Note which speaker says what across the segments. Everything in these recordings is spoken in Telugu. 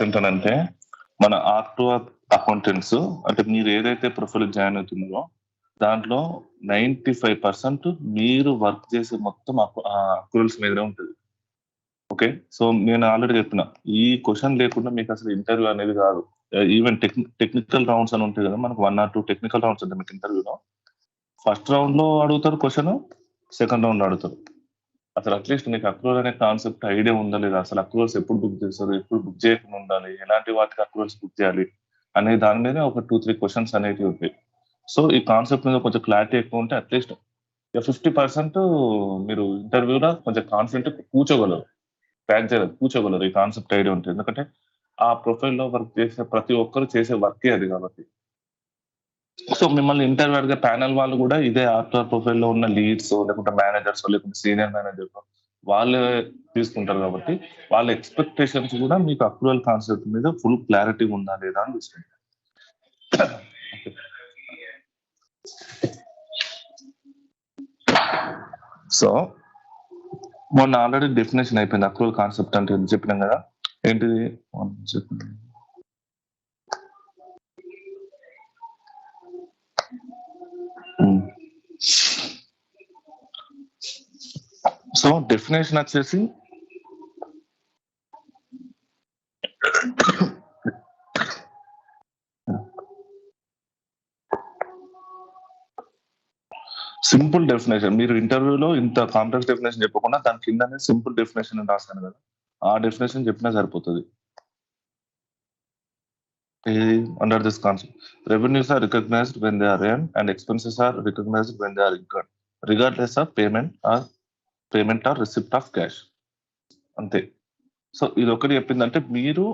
Speaker 1: ఏంటంటే మన ఆర్ట్ అకౌంటెంట్స్ అంటే మీరు ఏదైతే ప్రొఫైల్ జాయిన్ అవుతున్నారో దాంట్లో 95% మీరు వర్క్ చేసే మొత్తం అక్రూవల్స్ మీదనే ఉంటుంది. ఓకే, సో నేను ఆల్రెడీ చెప్పిన ఈ క్వశ్చన్ లేకుండా మీకు అసలు ఇంటర్వ్యూ అనేది కాదు. ఈవెన్ టెక్నికల్ రౌండ్స్ అని ఉంటాయి కదా, మనకు 1 or 2 టెక్నికల్ రౌండ్స్ ఉంటాయి మీకు ఇంటర్వ్యూలో. ఫస్ట్ రౌండ్ లో అడుగుతారు క్వశ్చన్, సెకండ్ రౌండ్ లో అడుగుతారు. అసలు అట్లీస్ట్ మీకు అక్రూవల్ అనే కాన్సెప్ట్ ఐడియా ఉందా లేదా, అసలు అక్రూవల్స్ ఎప్పుడు బుక్ చేస్తారు, ఎప్పుడు బుక్ చేయకుండా ఉండాలి, ఎలాంటి వాటికి అక్రూవల్స్ బుక్ చేయాలి అనే దాని మీద ఒక 2-3 క్వశ్చన్స్ అనేవి ఉంటాయి. సో ఈ కాన్సెప్ట్ మీద కొంచెం క్లారిటీ ఎక్కువ ఉంటే అట్లీస్ట్ 50% మీరు ఇంటర్వ్యూలో కొంచెం కాన్ఫిడెంట్ కూర్చోగలరు, క్రాక్ చేయలేదు కూర్చోగలరు. ఈ కాన్సెప్ట్ ఐడియా ఉంటుంది, ఎందుకంటే ఆ ప్రొఫైల్లో వర్క్ చేసే ప్రతి ఒక్కరు చేసే వర్కే అది కాబట్టి. సో మిమ్మల్ని ఇంటర్వ్యూ అడిగే ప్యానల్ వాళ్ళు కూడా ఇదే ఆర్ట్వేర్ ప్రొఫైల్లో ఉన్న లీడ్స్ లేకుంటే మేనేజర్స్ లేకుంటే సీనియర్ మేనేజర్ వాళ్ళే తీసుకుంటారు కాబట్టి వాళ్ళ ఎక్స్పెక్టేషన్స్ కూడా మీకు అక్రూవల్ కాన్సెప్ట్ మీద ఫుల్ క్లారిటీ ఉందా లేదా అని చూసుకుంటారు. సో మొన్న ఆల్రెడీ డెఫినేషన్ అయిపోయింది అక్రూవల్ కాన్సెప్ట్ అంటే చెప్పినాం కదా. ఏంటిది చెప్పండి. సో డెఫినేషన్ వచ్చేసి సింపుల్ డెఫినేషన్. మీరు ఇంటర్వ్యూలో ఇంత కాంప్లెక్స్ డెఫినేషన్ చెప్పకుండా దాని కిందనే సింపుల్ డెఫినేషన్ రాస్తాను కదా, ఆ డెఫినేషన్ చెప్పినా సరిపోతుంది. Under this concept, revenues are recognized when they are earned and expenses are recognized when they are incurred, regardless of payment or receipt of cash. అంతే. సో ఇది ఒకటి చెప్పిందంటే మీరు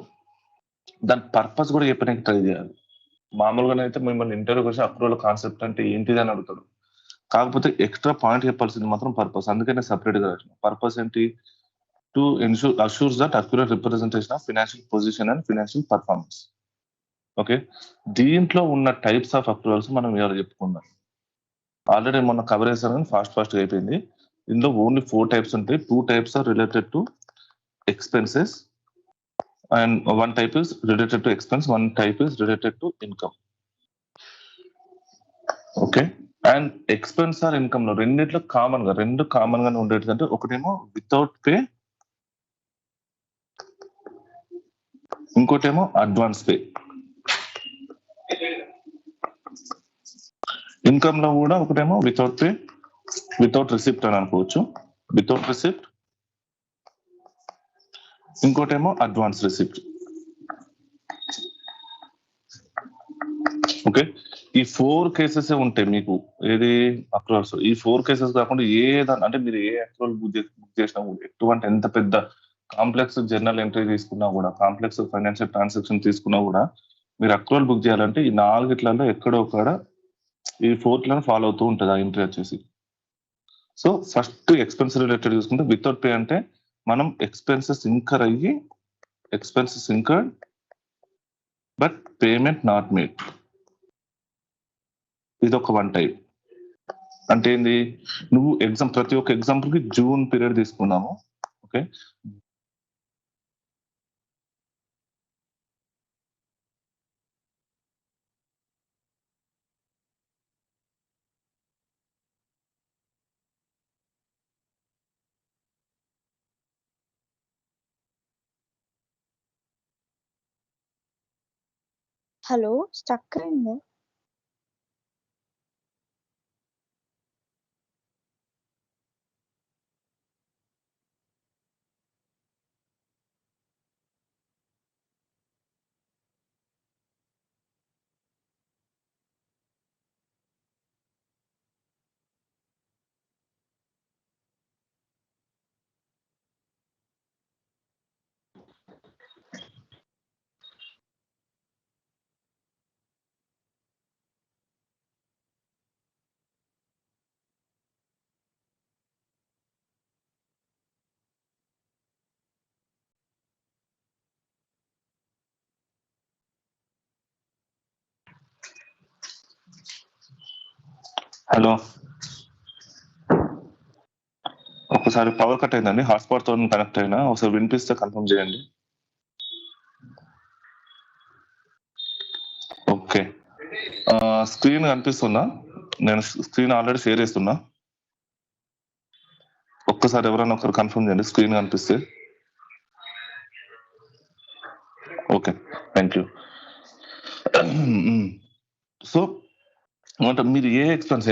Speaker 1: దాని పర్పస్ కూడా చెప్పడానికి ట్రై చేయాలి. మామూలుగానైతే మిమ్మల్ని ఇంటర్వ్యూకి వచ్చి అక్రూవల్ కాన్సెప్ట్ అంటే ఏంటిది అని అడుగుతాడు, కాకపోతే ఎక్స్ట్రా పాయింట్ చెప్పాల్సింది మాత్రం పర్పస్. అందుకనే సెపరేట్ గా రాసిన పర్పస్ ఏంటి, to assures that accurate representation of financial position and financial performance. Okay, దీంట్లో ఉన్న టైప్స్ ఆఫ్ అక్రూవల్స్ మనం ఇవాళ చెప్పుకుందాం. ఆల్రెడీ మొన్న కవర్ చేశాను కానీ ఫాస్ట్ అయిపోయింది. ఇందులో ఓన్లీ 4 టైప్స్ ఉంటాయి. 2 types are related to expenses and 1 type is related to expense, 1 type is related to income. Okay, and expense or income లో రెండు కామన్ గా ఉండేది అంటే ఒకటేమో వితౌట్ పే, ఇంకోటేమో అడ్వాన్స్ పే. ఇన్కమ్ లో కూడా ఒకటేమో వితౌట్ పే, వితౌట్ రిసిప్ట్ అని అనుకోవచ్చు, వితౌట్ రిసిప్ట్, ఇంకోటేమో అడ్వాన్స్ రిసిప్ట్. ఓకే, ఈ 4 కేసెస్ ఉంటాయి మీకు. ఏది అక్రూవల్స్, ఈ 4 కేసెస్ కాకుండా అంటే మీరు ఏ అక్రూవల్ బుక్ చేసినా కూడా, ఎటువంటి ఎంత పెద్ద కాంప్లెక్స్ జర్నల్ ఎంట్రీ తీసుకున్నా కూడా, కాంప్లెక్స్ ఫైనాన్షియల్ ట్రాన్సాక్షన్ తీసుకున్నా కూడా, మీరు అక్రూవల్ బుక్ చేయాలంటే ఈ 4 ఎక్కడో ఒక ఈ 4 ఫాలో అవుతూ ఉంటుంది ఆ ఎంట్రీ వచ్చేసి. సో ఫస్ట్ ఎక్స్పెన్స్ రిలేటెడ్ చూసుకుంటే వితౌట్ పే అంటే మనం expenses incurred but payment not made. ఇది ఒక 1 టైప్. అంటే ఏంది, నువ్వు ప్రతి ఒక్క ఎగ్జాంపుల్ కి జూన్ పీరియడ్ తీసుకున్నాము. ఓకే,
Speaker 2: హలో, స్టక్ అయింది.
Speaker 1: హలో, ఒకసారి పవర్ కట్ అయిందండి, హాట్స్పాట్ తో కనెక్ట్ అయినా, ఒకసారి వినిపిస్తే కన్ఫర్మ్ చేయండి. ఓకే, స్క్రీన్ కనిపిస్తుందా? నేను స్క్రీన్ ఆల్రెడీ షేర్ చేస్తున్నా. ఒక్కసారి ఎవరైనా ఒకరు కన్ఫర్మ్ చేయండి స్క్రీన్ కనిపిస్తే. Okay, thank you. సో అంటే మీరు ఏ ఎక్స్పెన్స్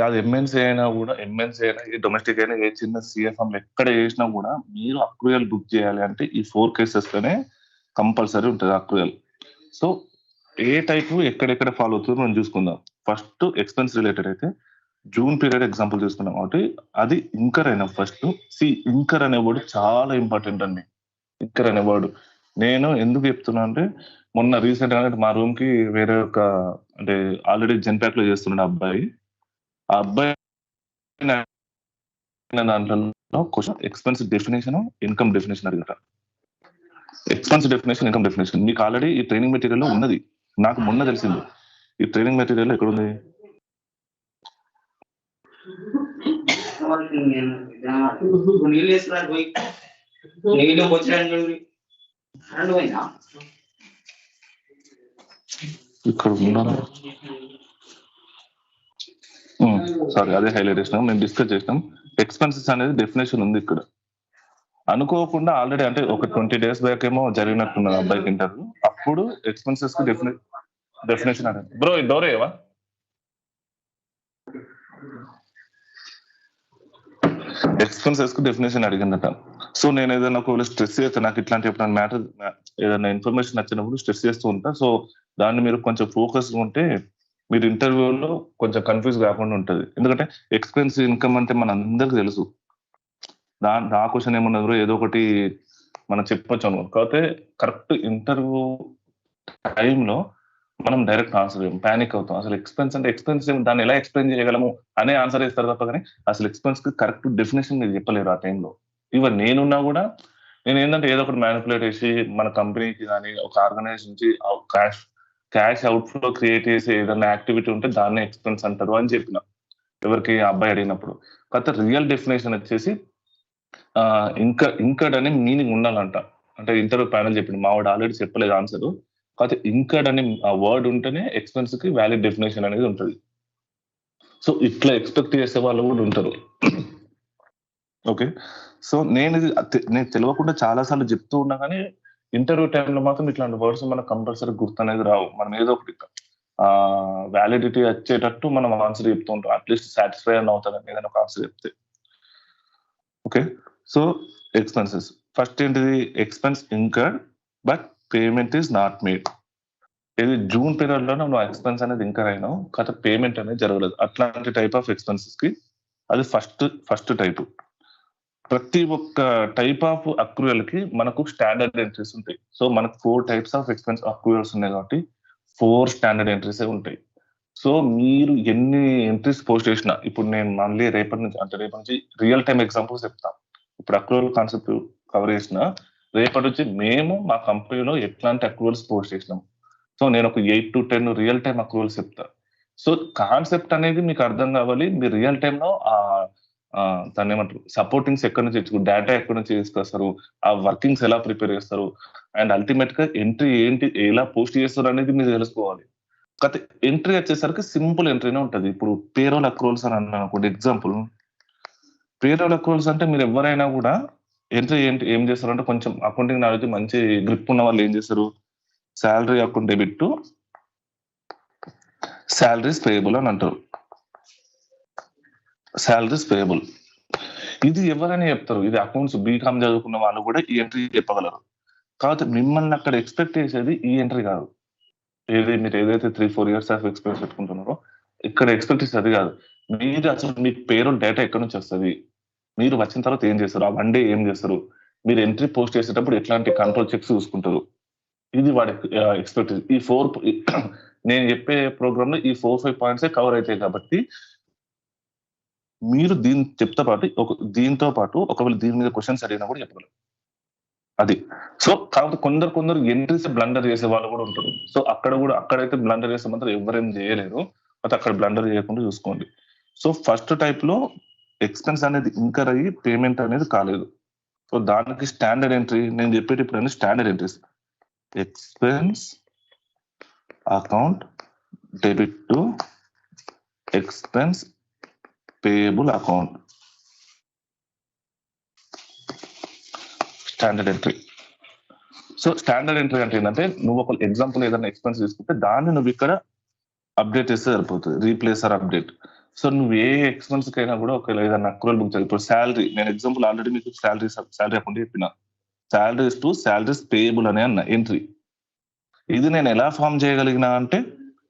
Speaker 1: అది ఎంఎన్సీ అయినా కూడా, ఎంఎన్సీ అయినా డొమెస్టిక్ అయినా ఏ చిన్న సిఎఫ్ఎం ఎక్కడ చేసినా కూడా మీరు అక్రూయల్ బుక్ చేయాలి అంటే ఈ 4 కేసెస్ లోనే కంపల్సరీ ఉంటుంది అక్రూయల్. సో ఏ టైపు ఎక్కడెక్కడ ఫాలో అవుతుందో మనం చూసుకుందాం. ఫస్ట్ ఎక్స్పెన్స్ రిలేటెడ్ అయితే జూన్ పీరియడ్ ఎగ్జాంపుల్ తీసుకున్నాం కాబట్టి అది ఇంకర్ అయినా ఫస్ట్. ఇంకర్ అనే వర్డ్ చాలా ఇంపార్టెంట్ అండి. ఇంకర్ అనే వర్డ్ నేను ఎందుకు చెప్తున్నా అంటే మొన్న రీసెంట్ గా మా రూమ్ కి వేరే ఒక అంటే ఆల్రెడీ జెన్పాక్ లో చేస్తున్నాడు అబ్బాయి. ఆ అబ్బాయి దాంట్లో question expense definition, income definition అడిగారు. ఎక్స్పెన్స్ డెఫినేషన్, ఇన్కమ్ డెఫినేషన్ మీకు ఆల్రెడీ ఈ ట్రైనింగ్ మెటీరియల్ లో ఉన్నది. నాకు మొన్న తెలిసింది ఈ ట్రైనింగ్ మెటీరియల్ ఎక్కడ ఉంది. ఇక్కడ ఉన్నాను. సారీ, అదే హైలైట్ చేసినాం, మేము డిస్కస్ చేసినాం. ఎక్స్పెన్సెస్ అనేది డెఫినేషన్ ఉంది ఇక్కడ. అనుకోకుండా ఆల్రెడీ అంటే ఒక 20 days బ్యాక్ ఏమో జరిగినట్టున్నది అబ్బాయికి ఇంటర్వ్యూ. అప్పుడు ఎక్స్పెన్సెస్ కి డెఫినేషన్ అనేది బ్రో డోరేవా ఎక్స్పెన్సెస్ కు డెఫినేషన్ అడిగిందట. సో నేను ఏదైనా ఒకవేళ స్ట్రెస్ చేస్తే, నాకు ఇట్లాంటి ఎప్పుడైనా మ్యాటర్ ఏదైనా ఇన్ఫర్మేషన్ నచ్చినప్పుడు స్ట్రెస్ చేస్తూ ఉంటా. సో దాన్ని మీరు కొంచెం ఫోకస్ ఉంటే మీరు ఇంటర్వ్యూలో కొంచెం కన్ఫ్యూజ్ కాకుండా ఉంటుంది. ఎందుకంటే ఎక్స్పెన్స్ ఇన్కమ్ అంటే మన అందరికి తెలుసు. ఆ క్వశ్చన్ ఏమన్నదో ఏదో ఒకటి మనం చెప్పొచ్చు. కాకపోతే కరెక్ట్ ఇంటర్వ్యూ టైంలో మనం డైరెక్ట్ ఆన్సర్ ప్యానిక్ అవుతాం. అసలు ఎక్స్పెన్స్ అంటే ఎక్స్పెన్స్ దాన్ని ఎలా ఎక్స్ప్లెయిన్ చేయగలము అనే ఆన్సర్ ఇస్తారు తప్ప కానీ అసలు ఎక్స్పెన్స్ కి కరెక్ట్ డెఫినేషన్ మీరు చెప్పలేరు ఆ టైంలో. ఈవెన్ నేనున్నా కూడా నేను ఏంటంటే ఏదో ఒకటి మ్యానిపులేట్ చేసి మన కంపెనీకి కానీ ఒక ఆర్గనైజేషన్ నుంచి క్యాష్ అవుట్ ఫ్లో క్రియేట్ చేసే ఏదైనా యాక్టివిటీ ఉంటే దాన్నే ఎక్స్పెన్స్ అంటారు అని చెప్పిన ఎవరికి అబ్బాయి అడిగినప్పుడు. కాకపోతే రియల్ డెఫినేషన్ వచ్చేసి ఇంకడ్ అనే మీనింగ్ ఉండాలంట. అంటే ఇంటర్వ్యూ ప్యానల్ చెప్పింది, మావాడు ఆల్రెడీ చెప్పలేదు ఆన్సర్. కాకపోతే ఇంకడ్ అనే వర్డ్ ఉంటేనే ఎక్స్పెన్స్ కి వ్యాలిడ్ డెఫినేషన్ అనేది ఉంటుంది. సో ఇట్లా ఎక్స్పెక్ట్ చేసే వాళ్ళు కూడా ఉంటారు. ఓకే, సో నేను తెలియకుండా చాలా సార్లు చెప్తూ ఉన్నా కానీ ఇంటర్వ్యూ టైంలో మాత్రం ఇట్లాంటి వర్డ్స్ మనకు కంపల్సరీ గుర్తు అనేది రావు. మనం ఏదో ఒకటి వ్యాలిడిటీ వచ్చేటట్టు మనం ఆన్సర్ చెప్తూ ఉంటాం. అట్లీస్ట్ సాటిస్ఫై అని అవుతాదని ఏదైనా ఒక ఆన్సర్ చెప్తే. ఓకే, సో ఎక్స్పెన్సెస్ ఫస్ట్ ఏంటిది, expense incurred but payment is not made. ఇది జూన్ పీరియడ్ లో నువ్వు ఎక్స్పెన్స్ అనేది ఇంకర్ అయినావు, కాకపోతే పేమెంట్ అనేది జరగలేదు. అట్లాంటి టైప్ ఆఫ్ ఎక్స్పెన్సెస్ కి అది ఫస్ట్ టైప్. ప్రతి ఒక్క టైప్ ఆఫ్ అక్రూయల్ కి మనకు స్టాండర్డ్ ఎంట్రీస్ ఉంటాయి. సో మనకు 4 types ఆఫ్ ఎక్స్పెన్స్ అక్రూయల్స్ ఉన్నాయి కాబట్టి 4 స్టాండర్డ్ ఎంట్రీస్ ఉంటాయి. సో మీరు ఎన్ని ఎంట్రీస్ పోస్ట్ చేసినా, ఇప్పుడు నేను మళ్ళీ రేపటి నుంచి రియల్ టైం ఎగ్జాంపుల్స్ చెప్తాను. ఇప్పుడు అక్రూవల్ కాన్సెప్ట్ కవర్ చేసిన రేపటి నుంచి మేము మా కంపెనీలో ఎట్లాంటి అక్రూవల్స్ పోస్ట్ చేసినాం. సో నేను ఒక 8 to 10 రియల్ టైం అక్రూవల్స్ చెప్తా. సో కాన్సెప్ట్ అనేది మీకు అర్థం కావాలి. మీరు రియల్ టైంలో దాన్ని ఏమంటారు, సపోర్టింగ్స్ ఎక్కడి నుంచి తెచ్చుకో, డేటా ఎక్కడి నుంచి తీసుకొస్తారు, ఆ వర్కింగ్స్ ఎలా ప్రిపేర్ చేస్తారు, అండ్ అల్టిమేట్ గా ఎంట్రీ ఏంటి, ఎలా పోస్ట్ చేస్తారు అనేది మీరు తెలుసుకోవాలి. కాకపోతే ఎంట్రీ వచ్చేసరికి సింపుల్ ఎంట్రీనే ఉంటుంది. ఇప్పుడు పేరోల్ అక్రూవల్స్ అని అన్నాను అనుకోండి ఎగ్జాంపుల్. పేరోల్ అక్రూవల్స్ అంటే మీరు ఎవరైనా కూడా ఎంట్రీ ఏం చేస్తారు అంటే, కొంచెం అకౌంటింగ్ నాలెడ్జ్ మంచి గ్రిప్ ఉన్న వాళ్ళు ఏం చేస్తారు, salary account debit to salaries payable అని అంటారు. శాలరీస్ పేయబుల్ ఇది ఎవరైనా చెప్తారు. ఇది అకౌంట్స్ బీకామ్ చదువుకున్న వాళ్ళు కూడా ఈ ఎంట్రీ చెప్పగలరు. కాకపోతే మిమ్మల్ని అక్కడ ఎక్స్పెక్ట్ చేసేది ఈ ఎంట్రీ కాదు. మీరు ఏదైతే 3-4 years ఆఫ్ ఎక్స్పీరియన్స్ పెట్టుకుంటున్నారో ఇక్కడ ఎక్స్పెక్ట్ చేసేది అది కాదు. మీరు అసలు మీ పేరోల్ డేటా ఎక్కడి నుంచి వస్తుంది, మీరు వచ్చిన తర్వాత ఏం చేస్తారు, ఆ 1 day ఏం చేస్తారు, మీరు ఎంట్రీ పోస్ట్ చేసేటప్పుడు ఎట్లాంటి కంట్రోల్ చెక్స్ చూసుకుంటారు, ఇది వాడి ఎక్స్పెక్ట్. ఈ 4 నేను చెప్పే ప్రోగ్రామ్ లో ఈ 4-5 points కవర్ అవుతాయి. కాబట్టి మీరు దీంతో పాటు ఒకవేళ దీని మీద క్వశ్చన్స్ అడిగినా కూడా చెప్పగలరు. అది సో కాబట్టి కొందరు ఎంట్రీస్ బ్లండర్ చేసే వాళ్ళు కూడా ఉంటారు. సో అక్కడైతే బ్లండర్ చేసే మాత్రం ఎవరేం చేయలేరు. అయితే అక్కడ బ్లండర్ చేయకుండా చూసుకోండి. సో ఫస్ట్ టైప్ లో ఎక్స్పెన్స్ అనేది ఇంకర్ అయ్యి పేమెంట్ అనేది కాలేదు. సో దానికి స్టాండర్డ్ ఎంట్రీ నేను చెప్పేటప్పుడు standard entries, expense account debit to expense payable account. Standard entry. So standard entry అంటే ఏంటంటే నువ్వు ఒక ఎగ్జాంపుల్ ఏదైనా ఎక్స్పెన్స్ తీసుకుంటే దాన్ని నువ్వు ఇక్కడ అప్డేట్ చేస్తే సరిపోతుంది, రీప్లేస్ ఆర్ అప్డేట్. సో నువ్వు ఏ ఎక్స్పెన్స్ కైనా కూడా ఒకవేళ ఏదైనా అక్రూవల్ బుక్ చేయాలి. ఇప్పుడు శాలరీ, నేను ఎగ్జాంపుల్ ఆల్రెడీ మీకు శాలరీ అకౌంట్ చెప్పిన, శాలరీస్ టు శాలరీస్ పేయబుల్ అనే అన్న ఎంట్రీ. ఇది నేను ఎలా ఫామ్ చేయగలిగినా అంటే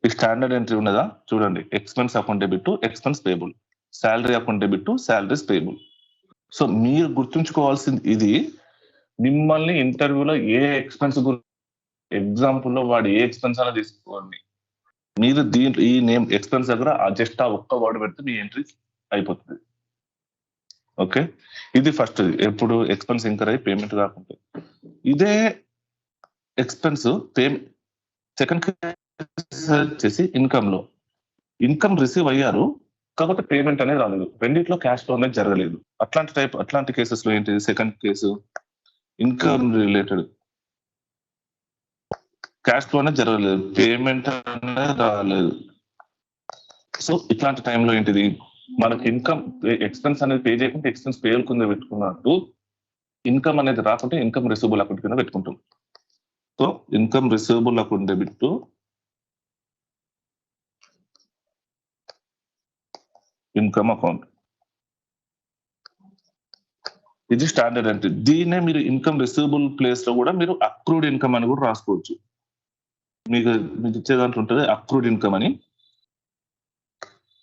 Speaker 1: ఈ స్టాండర్డ్ ఎంట్రీ ఉన్నదా చూడండి, expense account debit to expense payable, salary account debit to salaries payable. So మీరు గుర్తుంచుకోవాల్సింది ఇది, మిమ్మల్ని ఇంటర్వ్యూలో ఏ ఎక్స్పెన్స్ ఎగ్జాంపుల్లో వాడు ఏ ఎక్స్పెన్స్ అలా తీసుకోండి, మీరు దీంట్లో ఈ నేమ్ ఎక్స్పెన్స్ దగ్గర జస్ట్ ఆ ఒక్క వర్డ్ పెడితే మీ ఎంట్రీ అయిపోతుంది. ఓకే, ఇది ఫస్ట్. ఎప్పుడు ఎక్స్పెన్స్ ఇంకర్ అయ్యి పేమెంట్ కాకుండా, ఇదే ఎక్స్పెన్స్ సెకండ్ వచ్చేసి ఇన్కమ్ లో, ఇన్కమ్ రిసీవ్ అయ్యారు కాబట్టి పేమెంట్ అనేది రాలేదు, రెండిట్లో క్యాష్ ఫ్లో అనేది జరగలేదు. అట్లాంటి కేసెస్ లో ఏంటి, second case income related cash flow అనేది జరగలేదు, పేమెంట్ అనేది రాలేదు. సో ఇట్లాంటి టైంలో ఏంటిది, మనకి ఇన్కమ్ ఎక్స్పెన్స్ అనేది పే చేయకుంటే ఎక్స్పెన్స్ పేయల్ కింద పెట్టుకున్నట్టు, ఇన్కమ్ అనేది రాకుంటే ఇన్కమ్ రిసీవబుల్ అకౌంట్ కింద పెట్టుకుంటాం. So income receivable account debit to income account, ఇది స్టాండర్డ్ ఎంట్రీ. దీన్నే మీరు ఇన్కమ్ రిసీవబుల్ ప్లేస్ లో కూడా మీరు అక్రూడ్ ఇన్కమ్ అని కూడా రాసుకోవచ్చు. మీకు ఇచ్చే దాంట్లో ఉంటుంది అక్రూడ్ ఇన్కమ్ అని,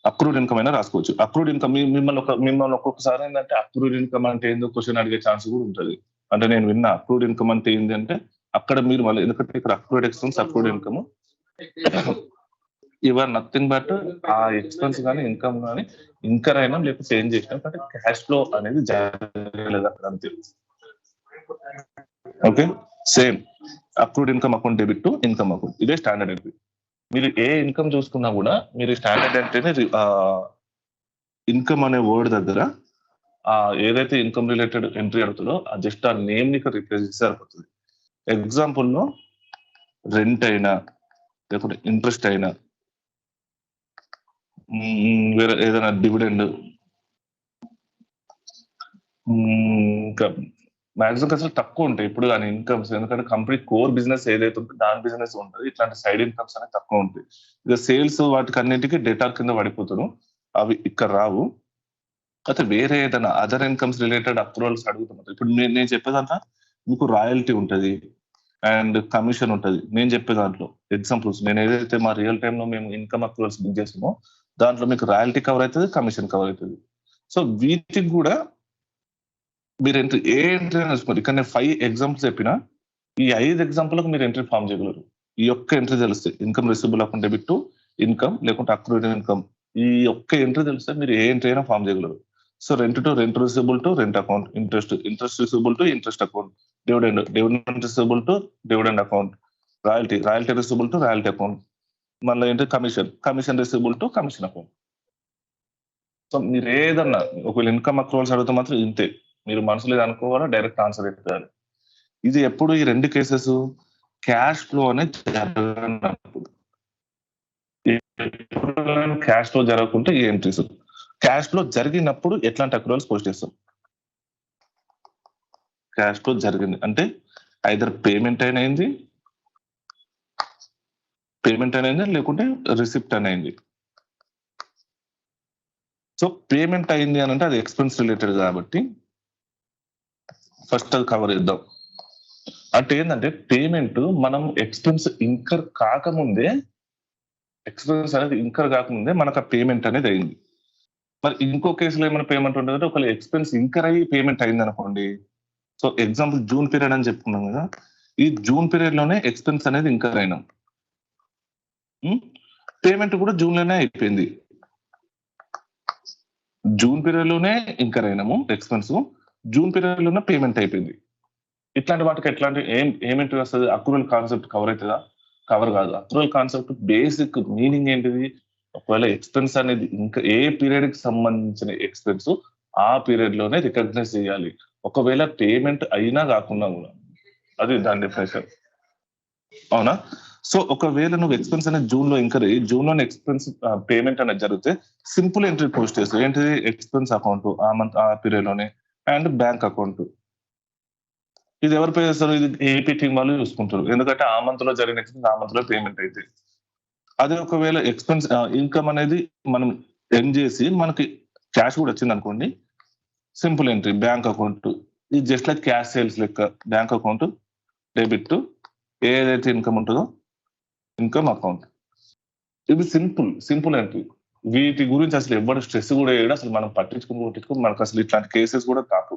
Speaker 1: అక్రూడ్ ఇన్కమ్ అయినా రాసుకోవచ్చు. అక్రూడ్ ఇన్కమ్ మిమ్మల్ని ఒక్కొక్కసారి ఏంటంటే అక్రూడ్ ఇన్కమ్ అంటే ఏందో క్వశ్చన్ అడిగే ఛాన్స్ కూడా ఉంటుంది. అంటే నేను విన్నా అక్రూడ్ ఇన్కమ్ అంటే ఏంటి అంటే అక్కడ మీరు మళ్ళీ, ఎందుకంటే ఇక్కడ accrued expense accrued income either nothing but ఆ ఎక్స్పెన్స్ కానీ ఇన్కమ్ కానీ ఇంకర్ అయినా లేకపోతే చేంజ్ చేసినా అంటే క్యాష్ ఫ్లో అనేది జరగలేదు అక్కడ, అంతే. Okay, same accrued income account debit to income account, ఇదే స్టాండర్డ్ ఎంట్రీ. మీరు ఏ ఇన్కమ్ చూసుకున్నా కూడా మీరు స్టాండర్డ్ ఎంట్రీని ఇన్కమ్ అనే వర్డ్ దగ్గర ఏదైతే ఇన్కమ్ రిలేటెడ్ ఎంట్రీ అడుగుతుందో జస్ట్ ఆ నేమ్ ని రిప్లేస్ చేస్తే సరిపోతుంది. ఎగ్జాంపుల్లో రెంట్ అయినా లేకుంటే ఇంట్రెస్ట్ అయినా వేరే ఏదైనా డివిడెండ్, ఇంకా మాక్సిమం అసలు తక్కువ ఉంటాయి ఇప్పుడు దాని ఇన్కమ్స్, ఎందుకంటే కంప్లీట్ కోర్ బిజినెస్ ఏదైతే ఉంటుందో దాని బిజినెస్ ఉంటుంది, ఇట్లాంటి సైడ్ ఇన్కమ్స్ అనేది తక్కువ ఉంటాయి. ఇక సేల్స్ వాటికి అన్నింటికి డేటా కింద పడిపోతారు, అవి ఇక్కడ రావు. అయితే వేరే ఏదైనా అదర్ ఇన్కమ్స్ రిలేటెడ్ అప్రూవల్స్ అడుగుతున్నారు. ఇప్పుడు నేను చెప్పేదంతా మీకు రాయల్టీ ఉంటుంది అండ్ కమిషన్ ఉంటుంది. నేను చెప్పే దాంట్లో ఎగ్జాంపుల్స్, నేను ఏదైతే మా రియల్ టైమ్ లో మేము ఇన్కమ్ అప్రూవల్స్ బుక్ చేస్తామో దాంట్లో మీకు రాయల్టీ కవర్ అవుతుంది, కమిషన్ కవర్ అవుతుంది. సో వీటికి కూడా మీరు ఎంట్రీ ఏ ఎంట్రీ వేసుకోండి. ఇక్కడ నేను 5 ఎగ్జాంపుల్స్ చెప్పిన, ఈ 5 ఎగ్జాంపుల్కి మీరు ఎంట్రీ ఫామ్ చేయగలరు. ఈ ఒక్క ఎంట్రీ తెలిస్తే income receivable account debit to income లేకుంటే అక్రూడ్ ఇన్కమ్, ఈ ఒక్క ఎంట్రీ తెలిస్తే మీరు ఏ ఎంట్రీ అయినా ఫామ్ చేయగలరు. So rent to rent receivable to rent account, interest receivable to interest account, dividend receivable to dividend account, royalty receivable to royalty account, మళ్ళీ ఏంటి commission receivable to commission account. So మీరు ఏదన్నా ఒకవేళ ఇన్కమ్ అక్రూవల్స్ అడిగితే మాత్రం ఇంతే, మీరు మనసులో అనుకోవాలా, డైరెక్ట్ ఆన్సర్ ఇస్తారు. ఇది ఎప్పుడు ఈ రెండు కేసెస్ క్యాష్ ఫ్లో అనేది జరగనప్పుడు, క్యాష్ ఫ్లో జరగకుంటే ఈ ఎంట్రీస్, క్యాష్ ఫ్లో జరిగినప్పుడు ఎట్లాంటి అక్రూవల్స్ పోస్ట్ చేస్తాం. క్యాష్ ఫ్లో జరిగింది అంటే ఐదర్ పేమెంట్ అయినది లేకుంటే రిసిప్ట్ అనేది. సో పేమెంట్ అయింది అని అంటే అది ఎక్స్పెన్స్ రిలేటెడ్ కాబట్టి ఫస్ట్ అది కవర్ చేద్దాం. అంటే ఏంటంటే పేమెంట్ మనం ఎక్స్పెన్స్ ఇంకర్ కాకముందే మనకు ఆ పేమెంట్ అనేది అయింది. మరి ఇంకో కేసులో ఏమైనా పేమెంట్ ఉంటుందంటే ఒకవేళ ఎక్స్పెన్స్ ఇంకర్ అయ్యి పేమెంట్ అయింది అనుకోండి. సో ఎగ్జాంపుల్ జూన్ పీరియడ్ అని చెప్పుకున్నాం కదా, ఈ జూన్ పీరియడ్ లోనే ఎక్స్పెన్స్ అనేది ఇంకర్ అయినాం, పేమెంట్ కూడా జూన్ లోనే అయిపోయింది. జూన్ పీరియడ్ లోనే ఇంకర్ అయినాము ఎక్స్పెన్స్, జూన్ పీరియడ్ లోనే పేమెంట్ అయిపోయింది. ఇట్లాంటి వాటికి ఎట్లాంటి ఏమేంటి వస్తుంది, అక్రూవల్ కాన్సెప్ట్ కవర్ అవుతుందా? కవర్ కాదు. అక్రూవల్ కాన్సెప్ట్ బేసిక్ మీనింగ్ ఏంటిది, ఒకవేళ ఎక్స్పెన్స్ అనేది ఇంకా ఏ పీరియడ్ కి సంబంధించిన ఎక్స్పెన్స్ ఆ పీరియడ్ లోనే రికగ్నైజ్ చేయాలి, ఒకవేళ పేమెంట్ అయినా కాకుండా కూడా. అది దాని డెఫినేషన్, అవునా? సో ఒకవేళ నువ్వు ఎక్స్పెన్స్ అనేది జూన్ లో ఇంకర్ అయ్యి జూన్ లో ఎక్స్పెన్స్ పేమెంట్ అనేది జరిగితే సింపుల్ ఎంట్రీ పోస్ట్ చేస్తావు. ఏంటిది? ఎక్స్పెన్స్ అకౌంట్ ఆ మంత్ ఆ పీరియడ్ లోనే అండ్ బ్యాంక్ అకౌంట్. ఇది ఎవరు పే చేస్తారు? ఇది ఏపీ టీమ్ వాళ్ళు చూసుకుంటారు. ఎందుకంటే ఆ మంత్ లో జరిగిన ఎక్స్పెన్స్ ఆ మంత్ లో పేమెంట్ అయితే. అదే ఒకవేళ ఎక్స్పెన్స్ ఇన్కమ్ అనేది మనం ఎర్న్ చేసి మనకి క్యాష్ కూడా వచ్చింది అనుకోండి, సింపుల్ ఎంట్రీ బ్యాంక్ అకౌంట్. ఇది జస్ట్ లైక్ క్యాష్ సేల్స్ లెక్క. బ్యాంక్ అకౌంట్ డెబిట్ టు ఏదైతే ఇన్కమ్ ఉంటుందో ఇన్కమ్ అకౌంట్. ఇది సింపుల్ ఎంట్రీ. వీటి గురించి అసలు ఎవరు స్ట్రెస్ కూడా వేయడం, అసలు మనం పట్టించుకుని మనకు అసలు ఇట్లాంటి కేసెస్ కూడా కాకు.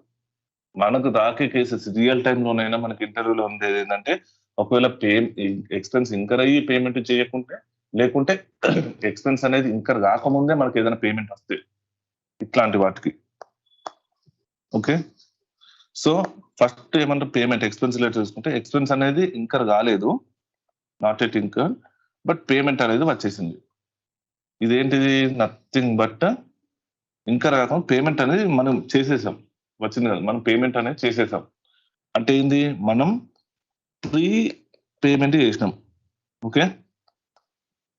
Speaker 1: మనకు దాకే కేసెస్ రియల్ టైమ్ లోనైనా మనకి ఇంటర్వ్యూలో ఉండేది ఏంటంటే, ఒకవేళ ఎక్స్పెన్స్ ఇంకర్ అయ్యి పేమెంట్ చేయకుంటే, లేకుంటే ఎక్స్పెన్స్ అనేది ఇంకర్ కాకముందే మనకి ఏదైనా పేమెంట్ వస్తే, ఇట్లాంటి వాటికి. ఓకే, సో ఫస్ట్ ఏమంటారు, పేమెంట్ ఎక్స్పెన్స్ రిలేటెడ్ చూసుకుంటే ఎక్స్పెన్స్ అనేది ఇంకర్ కాలేదు, not at incur, but payment అనేది వచ్చేసింది. ఇదేంటిది? నథింగ్ బట్ ఇంకర్ కాకుండా పేమెంట్ అనేది మనం చేసేసాం, వచ్చింది కదా, మనం పేమెంట్ అనేది చేసేసాం. అంటే ఏంది? మనం ప్రీ పేమెంట్ చేసినాం. ఓకే,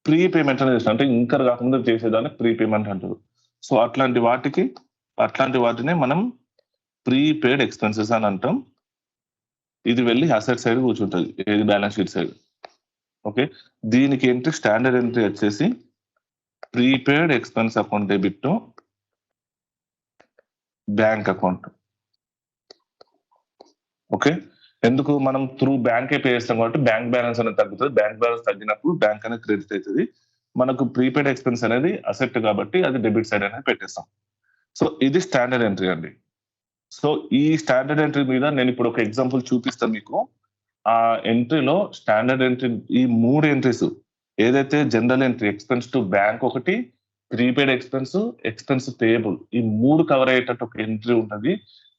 Speaker 1: ప్రీ పేమెంట్ అనేది చేసినాం అంటే ఇంకర్ కాకుండా చేసేదాన్ని ప్రీ పేమెంట్ అంటారు. సో అట్లాంటి వాటినే మనం ప్రీపేడ్ ఎక్స్పెన్సెస్ అని అంటాం. ఇది వెళ్ళి అసెట్ సైడ్ కూర్చుంటుంది, ఏది బ్యాలెన్స్ షీట్ సైడ్. ఓకే, దీనికి ఎంట్రీ స్టాండర్డ్ ఎంట్రీ వచ్చేసి prepaid expense account debit to bank account. Okay, ఎందుకు? మనం త్రూ బ్యాంకే పే చేస్తాం కాబట్టి బ్యాంక్ బ్యాలెన్స్ అనేది తగ్గుతుంది. బ్యాంక్ బ్యాలెన్స్ తగ్గినప్పుడు బ్యాంక్ అనేది క్రెడిట్ అవుతుంది. మనకు ప్రీపేడ్ ఎక్స్పెన్స్ అనేది అసెట్ కాబట్టి అది డెబిట్ సైడ్ అనేది పెట్టేస్తాం. సో ఇది స్టాండర్డ్ ఎంట్రీ అండి. సో ఈ స్టాండర్డ్ ఎంట్రీ మీద నేను ఇప్పుడు ఒక ఎగ్జాంపుల్ చూపిస్తాను మీకు. ఆ ఎంట్రీలో స్టాండర్డ్ ఎంట్రీ ఈ 3 ఎంట్రీస్ ఏదైతే general entry expense to bank ఒకటి, ప్రీపేడ్ ఎక్స్పెన్స్ పేయబుల్, ఈ 3 కవర్ అయ్యేటట్టు ఒక ఎంట్రీ ఉంటుంది.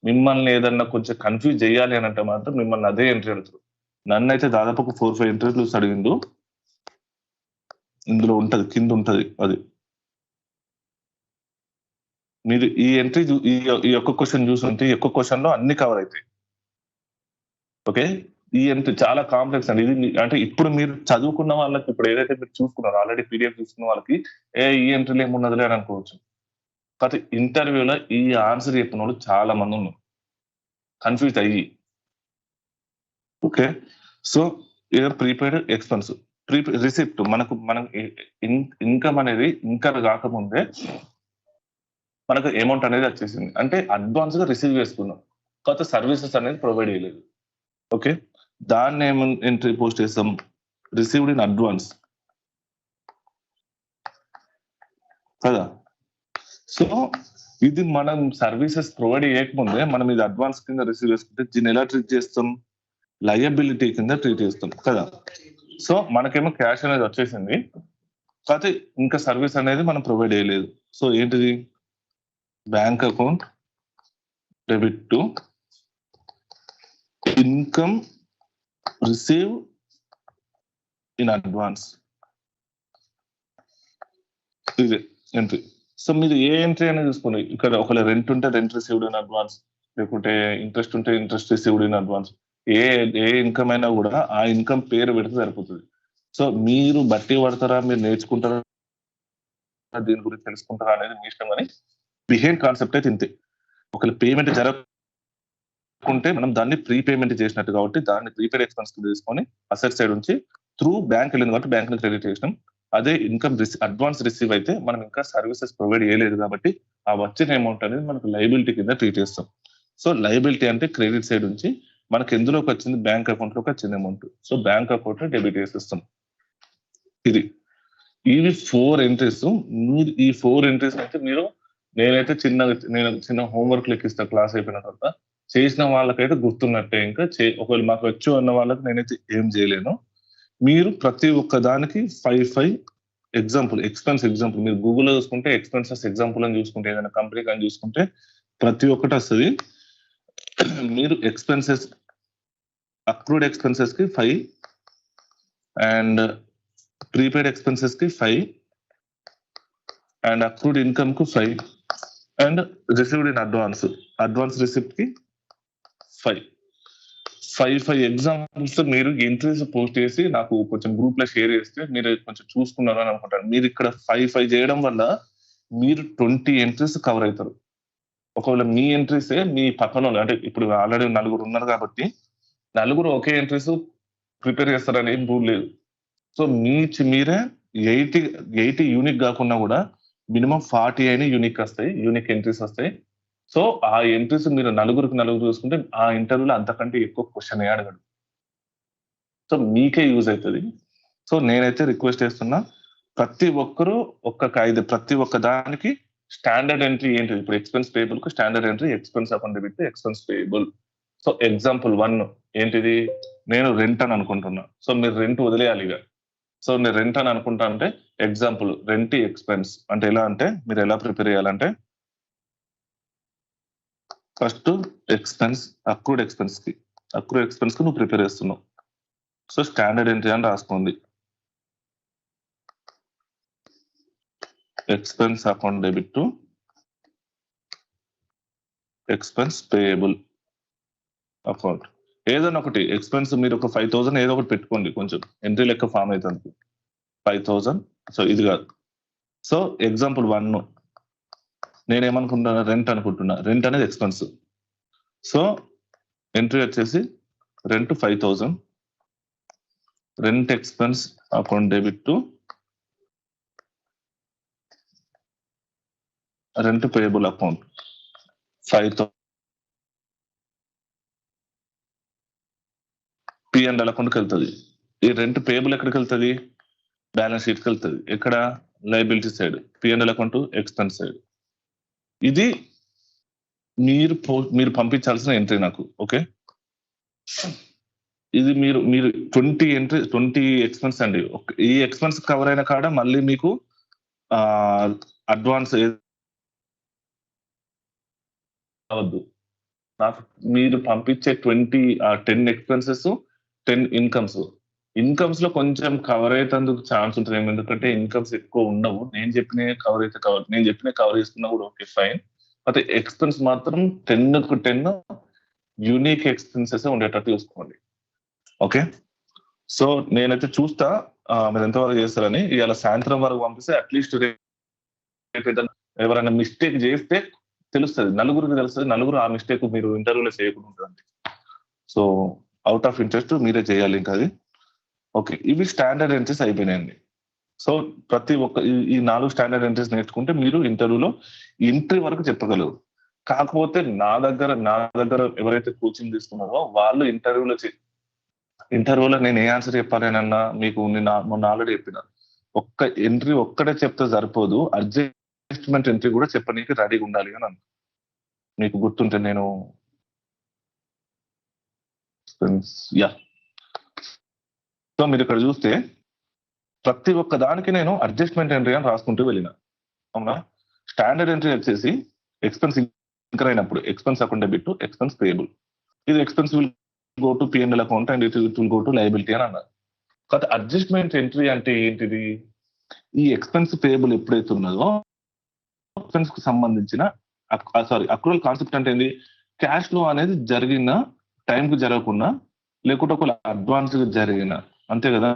Speaker 1: మిమ్మల్ని ఏదన్నా కొంచెం కన్ఫ్యూజ్ చేయాలి అని అంటే మాత్రం మిమ్మల్ని అదే ఎంట్రీ అడుగుతారు. నన్ను అయితే దాదాపు ఒక 4-5 ఎంట్రీలు అడిగిండు. ఇందులో ఉంటది, కింద ఉంటది అది. మీరు ఈ ఎంట్రీ ఈ ఒక్క క్వశ్చన్ చూసుంటే ఈ ఒక్క క్వశ్చన్ లో అన్ని కవర్ అవుతాయి. ఓకే, ఈ ఎంట్రీ చాలా కాంప్లెక్స్ అండి. ఇది అంటే ఇప్పుడు మీరు చదువుకున్న వాళ్ళకి, ఇప్పుడు ఏదైతే మీరు చూసుకున్నారో ఆల్రెడీ పీడిఎఫ్ చూసుకున్న వాళ్ళకి ఈ ఎంట్రీలు ఏమున్నదిలే అని అనుకోవచ్చు. కాకపోతే ఇంటర్వ్యూలో ఈ ఆన్సర్ చెప్పిన వాళ్ళు చాలా మంది ఉన్నారు కన్ఫ్యూజ్ అయ్యి. ఓకే, సో ఏదో ప్రీపేడ్ ఎక్స్పెన్స్, రిసిప్ట్ మనకు ఇన్కమ్ అనేది ఇంకర్ కాకముందే మనకు అమౌంట్ అనేది వచ్చేసింది, అంటే అడ్వాన్స్ గా రిసీవ్ చేసుకున్నాం, కాకపోతే సర్వీసెస్ అనేది ప్రొవైడ్ చేయలేదు. ఓకే, దాన్ని ఎంట్రీ పోస్ట్ చేస్తాం, రిసీవ్డ్ ఇన్ అడ్వాన్స్ కదా. సో ఇది మనం సర్వీసెస్ ప్రొవైడ్ చేయకముందే మనం ఇది అడ్వాన్స్ కింద రిసీవ్ చేసుకుంటే దీన్ని ఎలా ట్రీట్ చేస్తాం? లయబిలిటీ కింద ట్రీట్ చేస్తాం కదా. సో మనకేమో క్యాష్ అనేది వచ్చేసింది, కాకపోతే ఇంకా సర్వీస్ అనేది మనం ప్రొవైడ్ చేయలేదు. సో ఏంటిది? Bank account debit to income receive in advance. ఇది ఎంట్రీ. సో మీరు ఏ ఎంట్రీ అనేది చూసుకోండి. ఇక్కడ ఒకవేళ రెంట్ ఉంటే రెంట్ రిసీవ్డ్ ఇన్ అడ్వాన్స్, లేకుంటే ఇంట్రెస్ట్ ఉంటే interest received in advance. A income అయినా కూడా ఆ ఇన్కమ్ పేరు పెడితే సరిపోతుంది. సో మీరు బట్టి పడతారా, మీరు నేర్చుకుంటారా, దీని గురించి తెలుసుకుంటారా అనేది మీ ఇష్టం. కానీ బిహైండ్ కాన్సెప్ట్ అయితే ఇంతే. ఒకవేళ పేమెంట్ జరగకుంటే మనం దాన్ని ప్రీపేమెంట్ చేసినట్టు కాబట్టి దాన్ని ప్రీపేడ్ ఎక్స్పెన్స్ తీసుకొని అసెట్ సైడ్ నుంచి త్రూ బ్యాంక్ వెళ్ళింది కాబట్టి బ్యాంక్ ని క్రెడిట్ చేసినాం. అదే ఇన్కమ్ అడ్వాన్స్ రిసీవ్ అయితే మనం ఇంకా సర్వీసెస్ ప్రొవైడ్ చేయలేదు కాబట్టి ఆ వచ్చిన అమౌంట్ అనేది మనకు లయబిలిటీ కింద ట్రీట్ చేస్తాం. సో లయబిలిటీ అంటే క్రెడిట్ సైడ్ నుంచి మనకి ఎందులోకి వచ్చింది? బ్యాంక్ అకౌంట్ లోకి వచ్చింది amount. So bank account debit చేసేస్తాం. ఇది ఇవి 4 ఎంట్రీస్. మీరు ఈ 4 ఎంట్రీస్ అయితే నేనైతే చిన్న హోంవర్క్ లెక్కిస్తా క్లాస్ అయిపోయిన తర్వాత. చేసిన వాళ్ళకైతే గుర్తున్నట్టే. ఇంకా ఒకవేళ మాకు వచ్చు అన్న వాళ్ళకి నేనైతే ఏం చేయలేను. మీరు ప్రతి ఒక్క దానికి 5 ఎగ్జాంపుల్, మీరు గూగుల్లో చూసుకుంటే ఎక్స్పెన్సెస్ ఎగ్జాంపుల్ అని చూసుకుంటే, ఏదైనా కంపెనీ కానీ చూసుకుంటే ప్రతి ఒక్కటి వస్తుంది. మీరు ఎక్స్పెన్సెస్, అక్రూడ్ ఎక్స్పెన్సెస్ కి 5 అండ్ ప్రీపేడ్ ఎక్స్పెన్సెస్ కి 5 అండ్ అక్రూడ్ ఇన్కమ్ కు 5 and received in advance receipt కి 5 ఫైవ్ ఎగ్జాంపుల్స్ మీరు ఎంట్రీస్ పోస్ట్ చేసి నాకు కొంచెం గ్రూప్ లో షేర్ చేస్తే మీరు కొంచెం చూసుకున్నారు అని అనుకుంటారు. మీరు ఇక్కడ ఫైవ్ చేయడం వల్ల మీరు 20 ఎంట్రీస్ కవర్ అవుతారు. ఒకవేళ మీ ఎంట్రీసే మీ పక్కన అంటే ఇప్పుడు ఆల్రెడీ నలుగురు ఉన్నారు కాబట్టి నలుగురు ఒకే ఎంట్రీస్ ప్రిపేర్ చేస్తారని ఏం రూల్ లేదు. సో మీరే 80 యూనిక్ కాకుండా కూడా మినిమం 40 అయినా యూనిక్ వస్తాయి, యూనిక్ ఎంట్రీస్ వస్తాయి. సో ఆ ఎంట్రీస్ మీరు నలుగురు చూసుకుంటే ఆ ఇంటర్వ్యూలో అంతకంటే ఎక్కువ క్వశ్చన్ అడగడు. సో మీకే యూజ్ అవుతుంది. సో నేనైతే రిక్వెస్ట్ చేస్తున్నా, ప్రతి ఒక్కరు ప్రతి ఒక్క దానికి స్టాండర్డ్ ఎంట్రీ ఏంటి, ఇప్పుడు ఎక్స్పెన్స్ పేబుల్ కు standard entry expense account debit expense payable. So example 1 ఏంటిది, నేను రెంట్ అని అనుకుంటున్నా. సో మీరు రెంట్ వదిలేయాలి ఇక. సో నేను రెంట్ అని అనుకుంటా అంటే ఎగ్జాంపుల్ రెంట్ ఎక్స్పెన్స్ అంటే ఎలా అంటే మీరు ఎలా ప్రిపేర్ చేయాలంటే ఫస్ట్ ఎక్స్పెన్స్ అక్రూడ్ ఎక్స్పెన్స్ కి నువ్వు ప్రిపేర్ చేస్తున్నావు. సో స్టాండర్డ్ ఎంట్రీ అని రాసుకోండి, expense account debit to expense payable account. ఏదైనా ఒకటి ఎక్స్పెన్స్ మీరు ఒక 5,000 ఏదో ఒకటి పెట్టుకోండి, కొంచెం ఎంట్రీ లెక్క ఫామ్ అవుతుంది 5,000. సో ఇది కాదు. సో ఎగ్జాంపుల్ 1 నేనేమనుకుంటున్నా, రెంట్ అనుకుంటున్నా. రెంట్ అనేది ఎక్స్పెన్స్. సో ఎంట్రీ వచ్చేసి rent 5,000, rent expense account debit to rent payable account 5,000. P&L అకౌంట్కి వెళ్తుంది. ఈ రెంట్ పేయబుల్ ఎక్కడికి వెళ్తుంది, బ్యాలెన్స్ షీట్కి వెళ్తుంది. ఎక్కడ, liability side, P&L account expense side. ఇది మీరు పంపించాల్సిన ఎంట్రీ నాకు. ఓకే, ఇది మీరు 20 ఎక్స్పెన్స్ అండి. ఈ ఎక్స్పెన్స్ కవర్ అయిన కాడ మళ్ళీ మీకు అడ్వాన్స్ అవద్దు. నాకు మీరు పంపించే 10 ఎక్స్పెన్సెస్ 10 ఇన్కమ్స్ లో కొంచెం కవర్ అయ్యేందుకు ఛాన్స్ ఉంటుంది. ఎందుకంటే ఇన్కమ్స్ ఎక్కువ ఉండవు. నేను చెప్పిన కవర్ చేసుకున్నా కూడా ఓకే ఫైన్. అయితే ఎక్స్పెన్స్ మాత్రం 10కు 10 యూనిక్ ఎక్స్పెన్సెస్ ఉండేటట్టు చూసుకోండి. ఓకే, సో నేనైతే చూస్తా మీరు ఎంతవరకు చేస్తారని. ఇవాళ సాయంత్రం వరకు పంపిస్తే అట్లీస్ట్ ఎవరైనా మిస్టేక్ చేస్తే తెలుస్తుంది, నలుగురికి తెలుస్తుంది. నలుగురు ఆ మిస్టేక్ మీరు ఇంటర్వ్యూలో చేయకుండా ఉంటుంది. సో అవుట్ ఆఫ్ ఇంట్రెస్ట్ మీరే చేయాలి ఇంకా అది. ఓకే, ఇవి స్టాండర్డ్ ఎంట్రీస్ అయిపోయినాయండి. సో ప్రతి ఒక్క ఈ 4 స్టాండర్డ్ ఎంట్రీస్ నేర్చుకుంటే మీరు ఇంటర్వ్యూలో ఎంట్రీ వరకు చెప్పగలరు. కాకపోతే నా దగ్గర ఎవరైతే కోచింగ్ తీసుకున్నారో వాళ్ళు ఇంటర్వ్యూలో నేను ఏ ఆన్సర్ చెప్పాలేనన్నా మీకు మొన్న ఆల్రెడీ చెప్పిన ఒక్క ఎంట్రీ ఒక్కటే చెప్తే సరిపోదు, అడ్జస్ట్మెంట్ ఎంట్రీ కూడా చెప్పనీకి రెడీగా ఉండాలి అని అన్నా. మీకు గుర్తుంటే నేను సో మీరు ఇక్కడ చూస్తే ప్రతి ఒక్క దానికి నేను అడ్జస్ట్మెంట్ ఎంట్రీ అని రాసుకుంటూ వెళ్ళిన. అవునా, స్టాండర్డ్ ఎంట్రీ వచ్చేసి ఎక్స్పెన్స్ ఇంకర్ అయినప్పుడు expense account debit to expense payable. ఇది expense will go to P&L account and it will go to liability అని అన్నారు. కాబట్టి అడ్జస్ట్మెంట్ ఎంట్రీ అంటే ఏంటిది, ఈ ఎక్స్పెన్స్ పేయబుల్ ఎప్పుడైతే ఉన్నదో ఎక్స్పెన్స్ కు సంబంధించిన అక్రూవల్ కాన్సెప్ట్ అంటే ఏంది, క్యాష్ ఫ్లో అనేది జరిగిన టైంకు జరగకుండా లేకుంటే ఒక అడ్వాన్స్ జరిగిన, అంతే కదా.